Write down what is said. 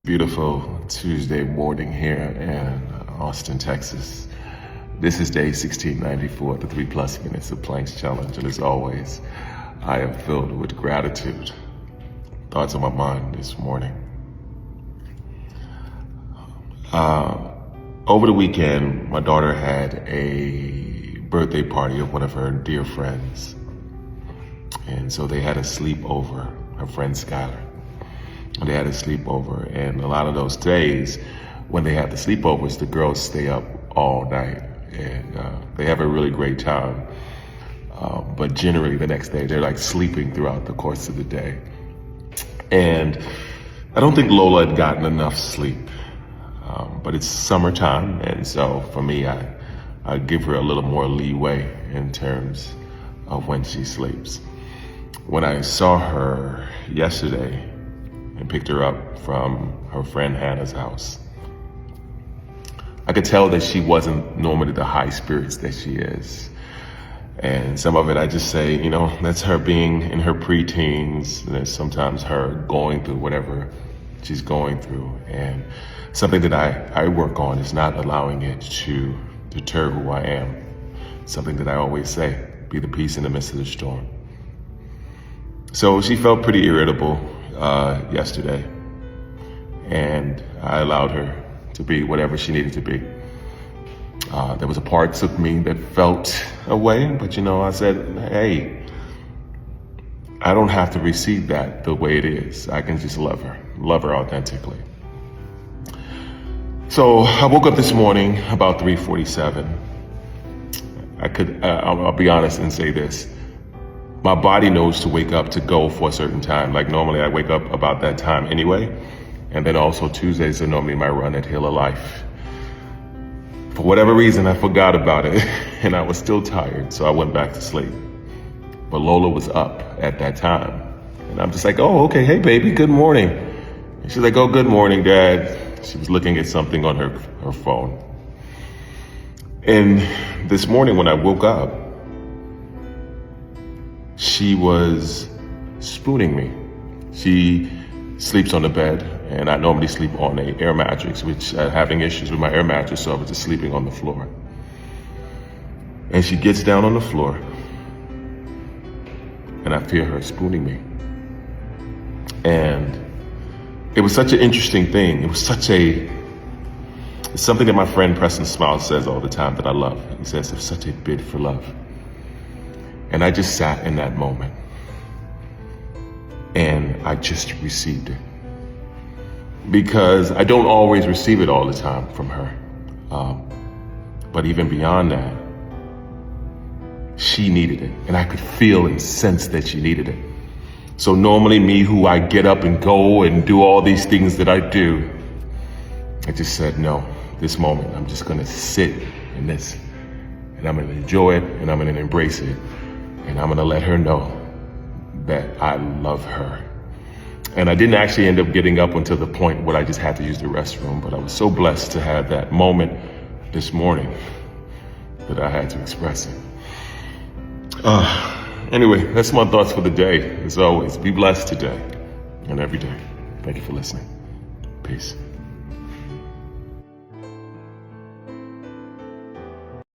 Beautiful Tuesday morning here in Austin, Texas. This is day 1694, the 3+ minutes of planks challenge. And as always, I am filled with gratitude. Thoughts on my mind this morning. Over the weekend, my daughter had a birthday party of one of her dear friends. And so they had a sleepover, her friend Skylar. They had a sleepover, and a lot of those days when they have the sleepovers, the girls stay up all night, and they have a really great time. But generally the next day, they're like sleeping throughout the course of the day. And I don't think Lola had gotten enough sleep, but it's summertime, and so for me, I give her a little more leeway in terms of when she sleeps. When I saw her yesterday, and picked her up from her friend Hannah's house, I could tell that she wasn't normally the high spirits that she is. And some of it I just say, you know, that's her being in her preteens. There's sometimes her going through whatever she's going through. And something that I work on is not allowing it to deter who I am. Something that I always say, be the peace in the midst of the storm. So she felt pretty irritable yesterday, and I allowed her to be whatever she needed to be. There was a parts of me that felt away, but you know, I said, hey, I don't have to receive that the way it is. I can just love her authentically. So I woke up this morning about 3:47. I'll be honest and say this. My body knows to wake up to go for a certain time. Like normally I wake up about that time anyway. And then also Tuesdays are normally my run at Hill of Life. For whatever reason, I forgot about it and I was still tired, so I went back to sleep. But Lola was up at that time. And I'm just like, oh, okay, hey baby, good morning. And she's like, oh, good morning, Dad. She was looking at something on her phone. And this morning when I woke up, she was spooning me. She sleeps on the bed, and I normally sleep on an air mattress, which I'm having issues with my air mattress, so I was just sleeping on the floor. And she gets down on the floor, and I feel her spooning me. And it was such an interesting thing. It was it's something that my friend Preston Smiles says all the time that I love. He says, it's such a bid for love. And I just sat in that moment and I just received it, because I don't always receive it all the time from her. But even beyond that, she needed it, and I could feel and sense that she needed it. So normally me, who I get up and go and do all these things that I do, I just said, no, this moment, I'm just gonna sit in this, and I'm gonna enjoy it, and I'm gonna embrace it. And I'm gonna let her know that I love her. And I didn't actually end up getting up until the point where I just had to use the restroom, but I was so blessed to have that moment this morning that I had to express it. Anyway, that's my thoughts for the day. As always, be blessed today and every day. Thank you for listening. Peace.